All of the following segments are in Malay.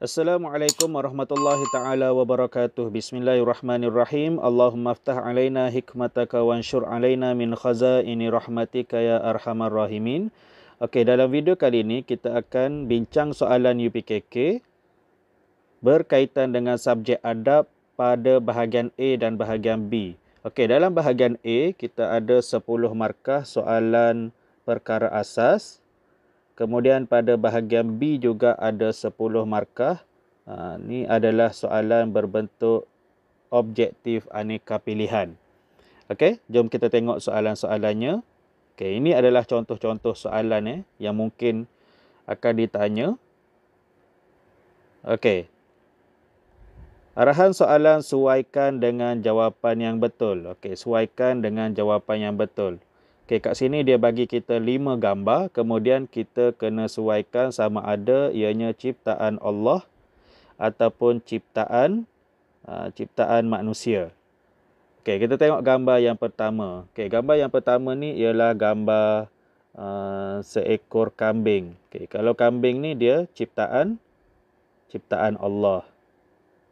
Assalamualaikum warahmatullahi taala wabarakatuh. Bismillahirrahmanirrahim. Allahumma aftah alaina hikmataka wansyur alaina min khazaini rahmatika ya arhamar rahimin. Okey, dalam video kali ini kita akan bincang soalan UPKK berkaitan dengan subjek adab pada bahagian A dan bahagian B. Okey, dalam bahagian A kita ada 10 markah soalan perkara asas. Kemudian pada bahagian B juga ada 10 markah. Ini adalah soalan berbentuk objektif aneka pilihan. Okey, jom kita tengok soalan-soalannya. Okey, ini adalah contoh-contoh soalan yang mungkin akan ditanya. Okey. Arahan soalan sesuaikan dengan jawapan yang betul. Okey, sesuaikan dengan jawapan yang betul. Okey, kat sini dia bagi kita 5 gambar, kemudian kita kena sesuaikan sama ada ianya ciptaan Allah ataupun ciptaan manusia. Okey, kita tengok gambar yang pertama. Okey, gambar yang pertama ni ialah gambar seekor kambing. Okey, kalau kambing ni dia ciptaan Allah.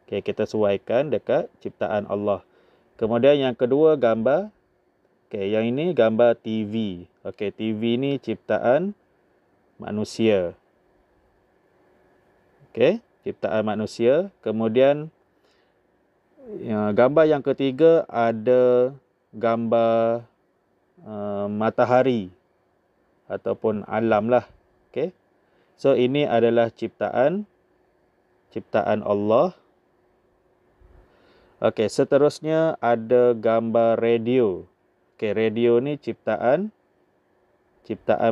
Okey, kita sesuaikan dekat ciptaan Allah. Kemudian yang kedua gambar, okey, yang ini gambar TV. Okey, TV ni ciptaan manusia. Okey, ciptaan manusia. Kemudian gambar yang ketiga ada gambar matahari ataupun alam lah. Okey. So ini adalah ciptaan Allah. Okey, seterusnya ada gambar radio. Okey, radio ni ciptaan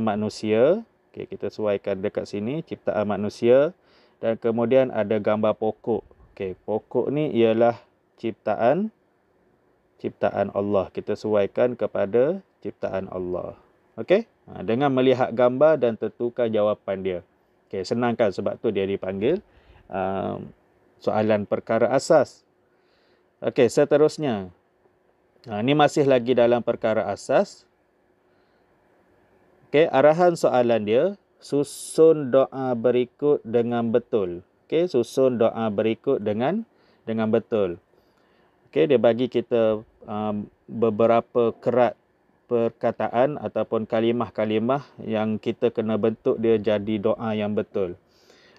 manusia. Okey, kita sesuaikan dekat sini ciptaan manusia. Dan kemudian ada gambar pokok. Okey, pokok ni ialah ciptaan Allah. Kita sesuaikan kepada ciptaan Allah. Okey? Dengan melihat gambar dan tentukan jawapan dia. Okey, senang kan, sebab tu dia dipanggil soalan perkara asas. Okey, seterusnya. Ini masih lagi dalam perkara asas. Okey, arahan soalan dia, susun doa berikut dengan betul. Okey, susun doa berikut dengan betul. Okey, dia bagi kita beberapa kerat perkataan ataupun kalimah-kalimah yang kita kena bentuk dia jadi doa yang betul.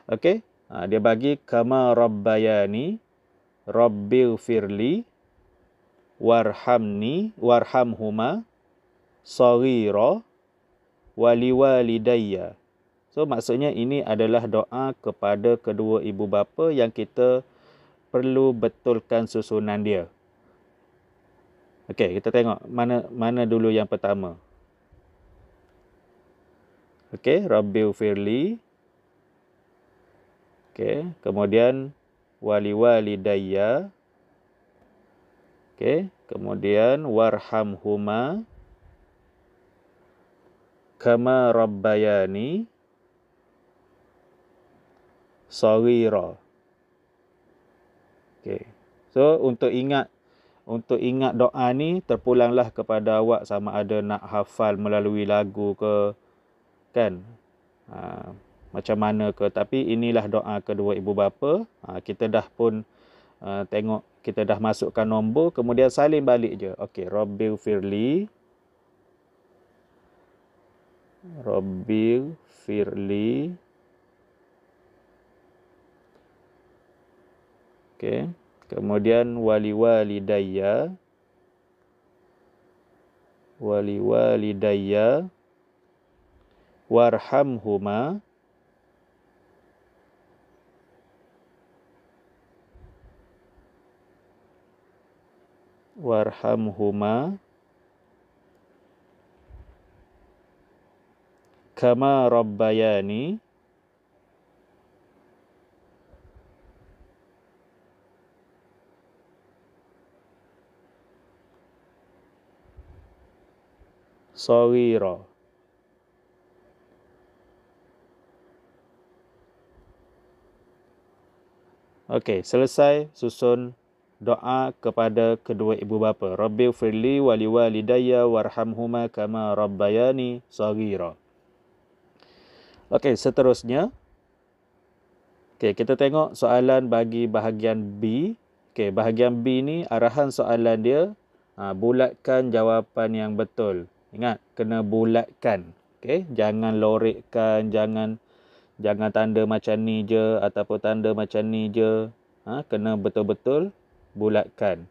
Okey, dia bagi kama rabbayani rabbighfirli warhamhuma saghira waliwalidayya. So maksudnya ini adalah doa kepada kedua ibu bapa yang kita perlu betulkan susunan dia. Okey, kita tengok mana dulu yang pertama. Okey, rabbighfirli. Okey, kemudian waliwalidayya. Okey, kemudian warhamhuma kama rabbayani saghira. Okey. So untuk ingat doa ni terpulanglah kepada awak sama ada nak hafal melalui lagu ke, kan? Macam mana ke, tapi inilah doa kedua ibu bapa. Kita dah pun tengok, kita dah masukkan nombor, kemudian salin balik je. Okey, rabbighfirli okey, kemudian waliwalidayya warhamhuma kama rabbayani saghira. Okey, selesai susun doa kepada kedua ibu bapa. Rabbighfirli waliwalidayya warhamhuma kama rabbayani saghira. Okey, seterusnya Okey, kita tengok soalan bagi bahagian B. Okey, bahagian B ni arahan soalan dia, bulatkan jawapan yang betul. Ingat, kena bulatkan. Okey, jangan lorekkan, jangan tanda macam ni je ataupun tanda macam ni je. Kena betul-betul bulatkan.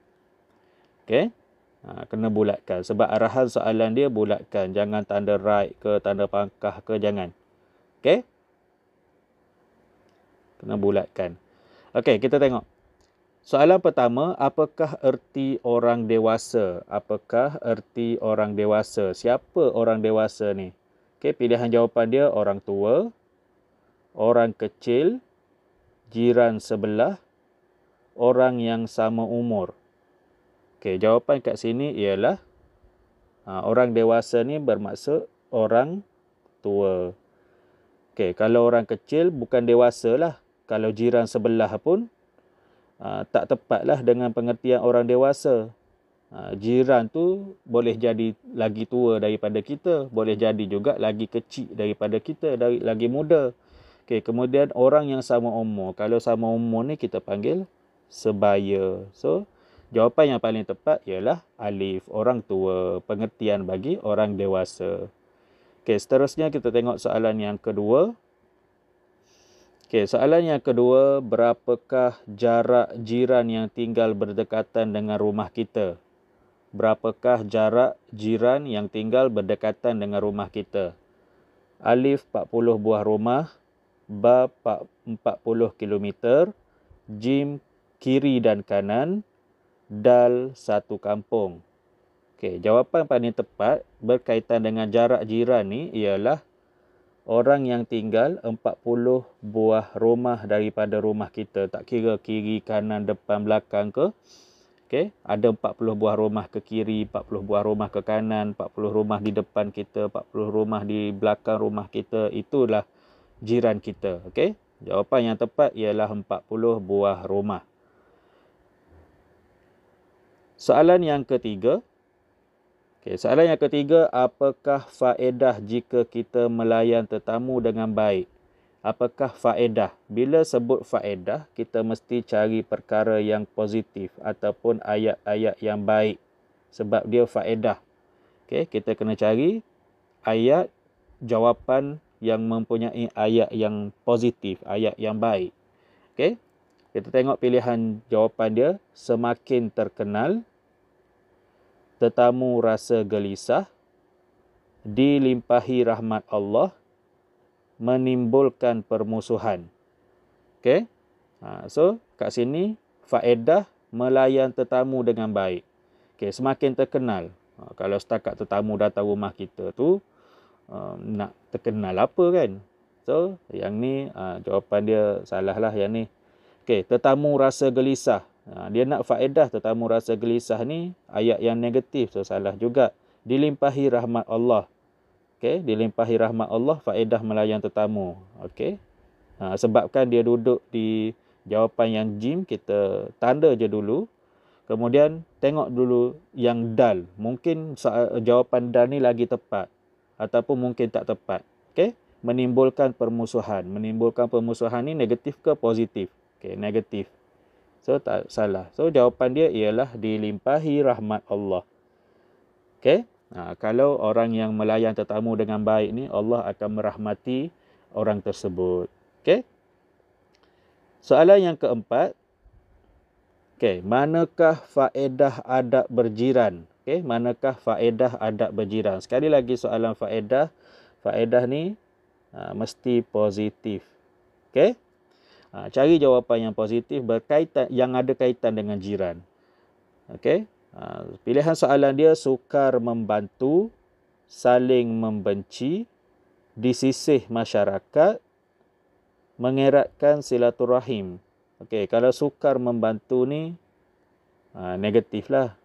Okey? Kena bulatkan. Sebab arahan soalan dia bulatkan. Jangan tanda right ke, tanda pangkah ke, jangan. Okey? Kena bulatkan. Okey, kita tengok. Soalan pertama, apakah erti orang dewasa? Apakah erti orang dewasa? Siapa orang dewasa ni? Okey, pilihan jawapan dia orang tua, orang kecil, jiran sebelah, orang yang sama umur. Okey, jawapan kat sini ialah orang dewasa ni bermaksud orang tua. Okey, kalau orang kecil bukan dewasa lah. Kalau jiran sebelah pun tak tepatlah dengan pengertian orang dewasa. Jiran tu boleh jadi lagi tua daripada kita, boleh jadi juga lagi kecil daripada kita, lagi muda. Okey, kemudian orang yang sama umur. Kalau sama umur ni kita panggil sebaya. So, jawapan yang paling tepat ialah alif, orang tua, pengertian bagi orang dewasa. Okey, seterusnya kita tengok soalan yang kedua. Okey, soalan yang kedua, berapakah jarak jiran yang tinggal berdekatan dengan rumah kita? Berapakah jarak jiran yang tinggal berdekatan dengan rumah kita? Alif 40 buah rumah, ba 40 kilometer, jim kiri dan kanan, dal satu kampung. Okey, jawapan paling tepat berkaitan dengan jarak jiran ni ialah orang yang tinggal 40 buah rumah daripada rumah kita. Tak kira kiri, kanan, depan, belakang ke. Okey, ada 40 buah rumah ke kiri, 40 buah rumah ke kanan, 40 rumah di depan kita, 40 rumah di belakang rumah kita. Itulah jiran kita. Okey, jawapan yang tepat ialah 40 buah rumah. Soalan yang ketiga. Okey, soalan yang ketiga, apakah faedah jika kita melayan tetamu dengan baik? Apakah faedah? Bila sebut faedah, kita mesti cari perkara yang positif ataupun ayat-ayat yang baik. Sebab dia faedah. Okey, kita kena cari ayat jawapan yang mempunyai ayat yang positif, ayat yang baik. Okey, kita tengok pilihan jawapan dia. Semakin terkenal, tetamu rasa gelisah, dilimpahi rahmat Allah, menimbulkan permusuhan. Okey. So, kat sini faedah melayan tetamu dengan baik. Okey, semakin terkenal. Kalau setakat tetamu datang rumah kita tu, nak terkenal apa kan? So, yang ni jawapan dia salah lah yang ni. Okey, tetamu rasa gelisah. Dia nak faedah tetamu rasa gelisah ni ayat yang negatif, so salah juga. Dilimpahi rahmat Allah. Okey, dilimpahi rahmat Allah, faedah melayan tetamu. Okey. Sebabkan dia duduk di jawapan yang jim, kita tanda je dulu. Kemudian tengok dulu yang dal. Mungkin jawapan dal ni lagi tepat ataupun mungkin tak tepat. Okey, menimbulkan permusuhan. Menimbulkan permusuhan ni negatif ke positif? Okey, negatif. So, tak salah. So, jawapan dia ialah dilimpahi rahmat Allah. Okey. Kalau orang yang melayan tetamu dengan baik ni, Allah akan merahmati orang tersebut. Okey. Soalan yang keempat. Okey, manakah faedah adab berjiran? Okey, manakah faedah adab berjiran? Sekali lagi soalan faedah. Faedah ni mesti positif. Okey. Cari jawapan yang positif berkaitan, yang ada kaitan dengan jiran. Okey. Pilihan soalan dia sukar membantu, saling membenci, disisih masyarakat, mengeratkan silaturahim. Okey, kalau sukar membantu ni negatif lah.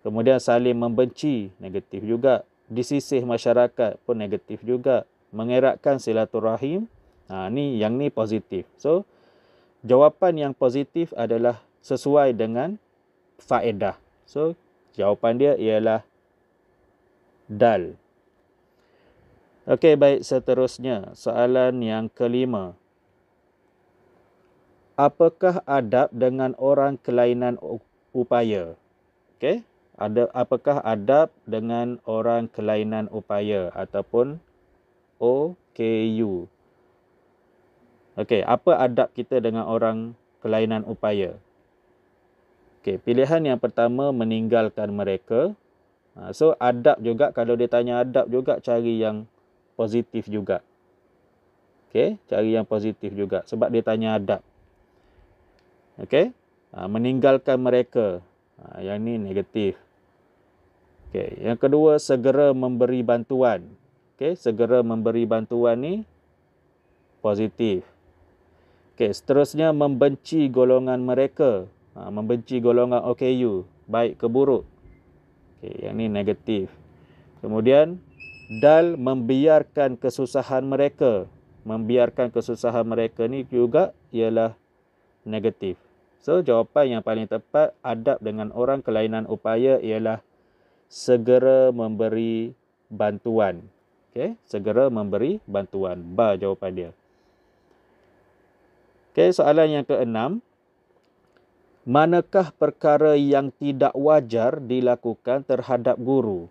Kemudian saling membenci, negatif juga. Disisih masyarakat pun negatif juga. Mengeratkan silaturahim, yang ni positif. So, jawapan yang positif adalah sesuai dengan faedah. So, jawapan dia ialah dal. Okey, baik, seterusnya soalan yang kelima. apakah adab dengan orang kelainan upaya? Okey, apakah adab dengan orang kelainan upaya ataupun OKU? Okey, apa adab kita dengan orang kelainan upaya? Okey, pilihan yang pertama, meninggalkan mereka. So adab juga, kalau dia tanya adab juga, cari yang positif juga. Okey, cari yang positif juga sebab dia tanya adab. Okey, meninggalkan mereka. Yang ni negatif. Okey, yang kedua, segera memberi bantuan. Okey, segera memberi bantuan ni positif. Okey, seterusnya membenci golongan mereka. Membenci golongan OKU, baik ke buruk. Okey, yang ni negatif. Kemudian dal membiarkan kesusahan mereka. Membiarkan kesusahan mereka ni juga ialah negatif. So jawapan yang paling tepat, adab dengan orang kelainan upaya ialah segera memberi bantuan. Okey, segera memberi bantuan. Ba jawapan dia. Okey, soalan yang keenam. Manakah perkara yang tidak wajar dilakukan terhadap guru?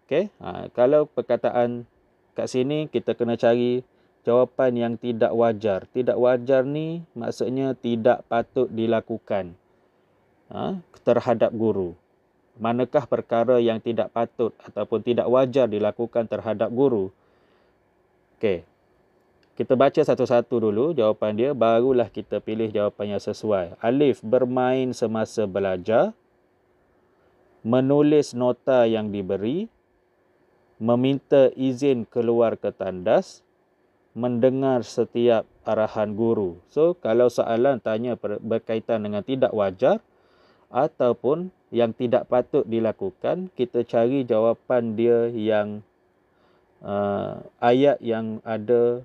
Okey, kalau perkataan kat sini kita kena cari jawapan yang tidak wajar. Tidak wajar ni maksudnya tidak patut dilakukan terhadap guru. Manakah perkara yang tidak patut ataupun tidak wajar dilakukan terhadap guru? Okey, kita baca satu-satu dulu jawapan dia, barulah kita pilih jawapan yang sesuai. Alif, bermain semasa belajar. Menulis nota yang diberi. Meminta izin keluar ke tandas. Mendengar setiap arahan guru. So, kalau soalan tanya berkaitan dengan tidak wajar ataupun yang tidak patut dilakukan, kita cari jawapan dia yang ayat yang ada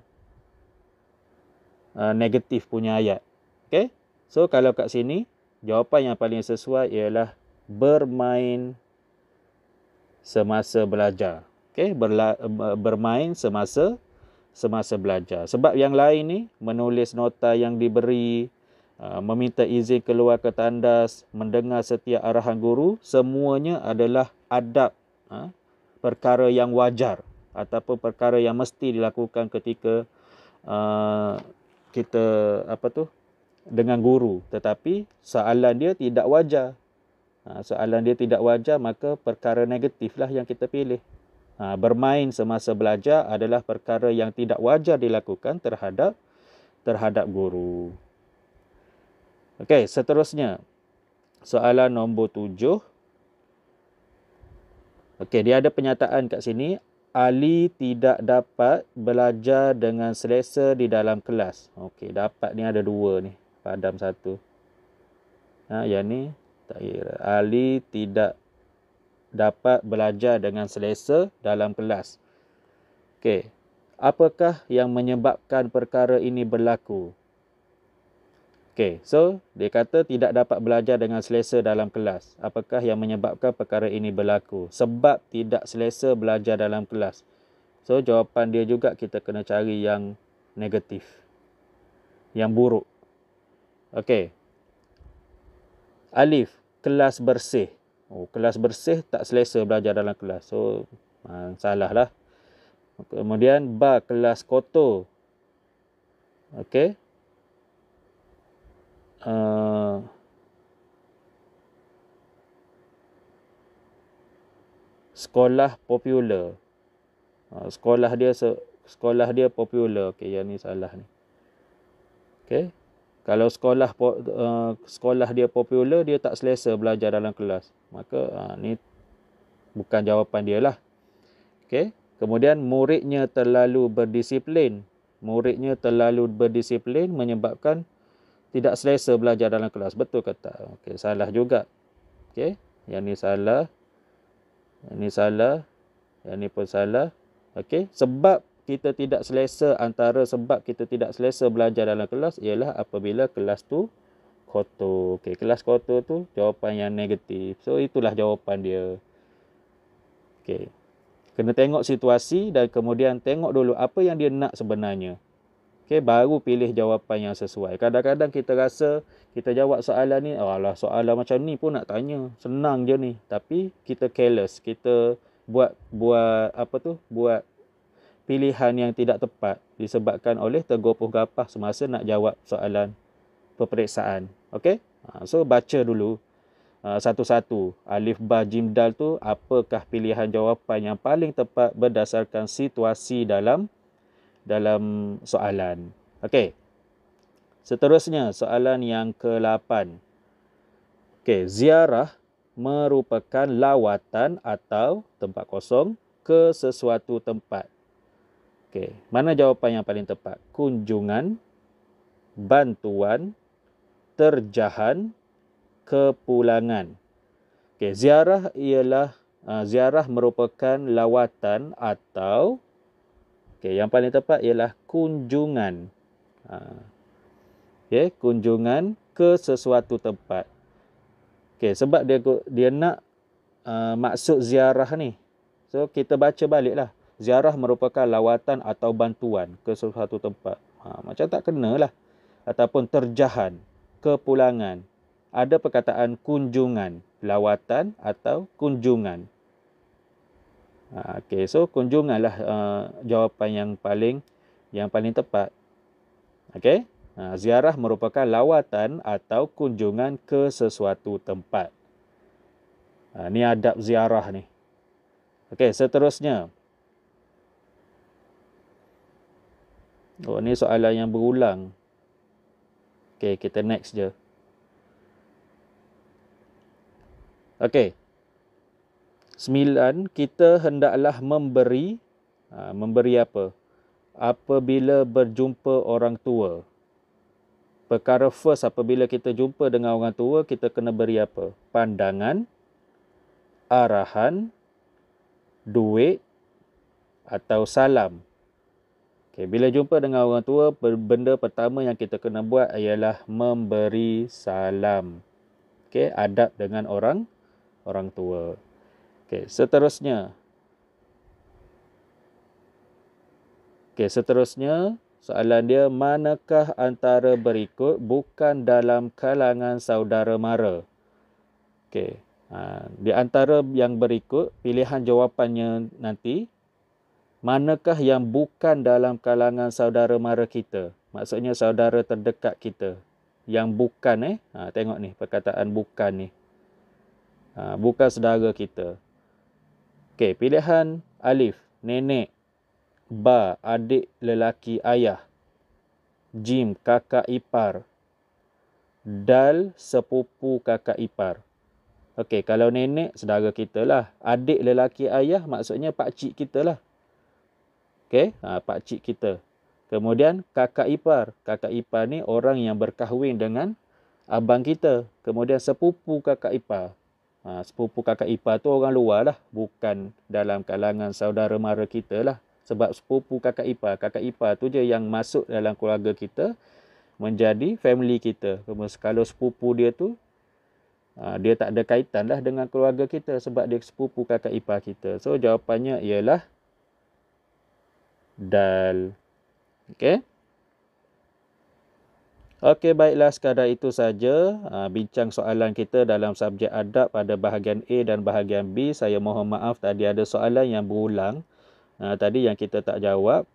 negatif punya ayat. Okey? So, kalau kat sini, jawapan yang paling sesuai ialah bermain semasa belajar. Okey, bermain semasa belajar. Sebab yang lain ni, menulis nota yang diberi, meminta izin keluar ke tandas, mendengar setiap arahan guru, semuanya adalah adab, perkara yang wajar ataupun perkara yang mesti dilakukan ketika kita dengan guru. Tetapi soalan dia tidak wajar. Soalan dia tidak wajar, maka perkara negatif lah yang kita pilih. Bermain semasa belajar adalah perkara yang tidak wajar dilakukan terhadap guru. Okey, seterusnya. Soalan nombor 7. Okey, dia ada pernyataan kat sini. Ali tidak dapat belajar dengan selesa di dalam kelas. Okey, dapat ni ada dua ni. Padam satu. Yang ni tak kira. Ali tidak dapat belajar dengan selesa dalam kelas. Okey. Apakah yang menyebabkan perkara ini berlaku? Okey, so dia kata tidak dapat belajar dengan selesa dalam kelas. Apakah yang menyebabkan perkara ini berlaku? Sebab tidak selesa belajar dalam kelas. So jawapan dia juga kita kena cari yang negatif. Yang buruk. Okey. Alif, kelas bersih. Kelas bersih tak selesa belajar dalam kelas. So salah lah. Kemudian ba, kelas kotor. Okey. Sekolah popular. Sekolah dia popular. Okey, yang ni salah ni. Okey. Kalau sekolah dia popular, dia tak selesa belajar dalam kelas. Maka ni bukan jawapan dia lah. Okey. Kemudian muridnya terlalu berdisiplin. Muridnya terlalu berdisiplin menyebabkan tidak selesa belajar dalam kelas. Betul ke tak? Okey, salah juga. Okey. Yang ni salah. Yang ni salah. Yang ni pun salah. Okey. Sebab kita tidak selesa, antara sebab kita tidak selesa belajar dalam kelas ialah apabila kelas tu kotor. Okey, kelas kotor tu jawapan yang negatif. So itulah jawapan dia. Okey. Kena tengok situasi dan kemudian tengok dulu apa yang dia nak sebenarnya. Okey, baru pilih jawapan yang sesuai. Kadang-kadang kita rasa kita jawab soalan ni, alah soalan macam ni pun nak tanya, senang je ni. Tapi kita careless, kita buat pilihan yang tidak tepat disebabkan oleh tergopoh gapah semasa nak jawab soalan peperiksaan. Okey? So baca dulu satu-satu. Alif, ba, jim, dal tu apakah pilihan jawapan yang paling tepat berdasarkan situasi dalam soalan. Okey. Seterusnya soalan yang ke-8. Okey, ziarah merupakan lawatan atau tempat kosong ke sesuatu tempat. Okey, mana jawapan yang paling tepat? Kunjungan, bantuan, terjahan, kepulangan. Okey, ziarah merupakan lawatan atau yang paling tepat ialah kunjungan. Kunjungan ke sesuatu tempat. Okey, sebab dia nak maksud ziarah ni. So kita baca baliklah. Ziarah merupakan lawatan atau bantuan ke sesuatu tempat. Macam tak kenalah. Ataupun terjahan, kepulangan. Ada perkataan kunjungan, lawatan atau kunjungan. Okey, so kunjunganlah jawapan yang paling tepat. Okey, ziarah merupakan lawatan atau kunjungan ke sesuatu tempat. Ni adab ziarah ni. Okey, seterusnya. Ni soalan yang berulang. Okey, kita next je. Okey. 9, kita hendaklah memberi apa? Apabila berjumpa orang tua. Perkara first apabila kita jumpa dengan orang tua, kita kena beri apa? Pandangan, arahan, duit atau salam. Okay, bila jumpa dengan orang tua, benda pertama yang kita kena buat ialah memberi salam. Okay, adab dengan orang tua. Okay, seterusnya. Soalan dia, manakah antara berikut bukan dalam kalangan saudara mara? Okay, di antara yang berikut, pilihan jawapannya nanti, manakah yang bukan dalam kalangan saudara mara kita? Maksudnya saudara terdekat kita. Yang bukan, tengok ni, perkataan bukan ni. Bukan saudara kita. Okey, pilihan alif, nenek. Ba, adik lelaki ayah. Jim, kakak ipar. Dal, sepupu kakak ipar. Okey, kalau nenek, saudara kita lah. Adik lelaki ayah, maksudnya pakcik kita lah. Okey, pakcik kita. Kemudian kakak ipar. Kakak ipar ni orang yang berkahwin dengan abang kita. Kemudian sepupu kakak ipar. Sepupu kakak ipar tu orang luar lah. Bukan dalam kalangan saudara mara kita lah. Sebab sepupu kakak ipar tu je yang masuk dalam keluarga kita. Menjadi family kita. Kalau sepupu dia tu, dia tak ada kaitan lah dengan keluarga kita. Sebab dia sepupu kakak ipar kita. So jawapannya ialah dal. Okey. Okey, baiklah, sekadar itu saja bincang soalan kita dalam subjek adab pada bahagian A dan bahagian B. Saya mohon maaf tadi ada soalan yang berulang tadi yang kita tak jawab.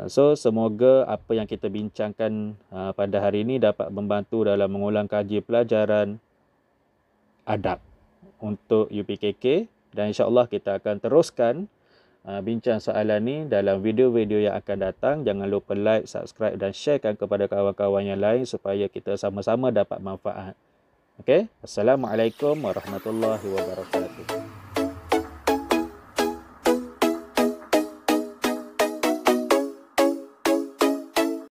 So semoga apa yang kita bincangkan pada hari ini dapat membantu dalam mengulang kaji pelajaran adab untuk UPKK, dan insya-Allah kita akan teruskan bincang soalan ni dalam video-video yang akan datang. Jangan lupa like, subscribe dan sharekan kepada kawan-kawan yang lain supaya kita sama-sama dapat manfaat. Okey, Assalamualaikum warahmatullahi wabarakatuh.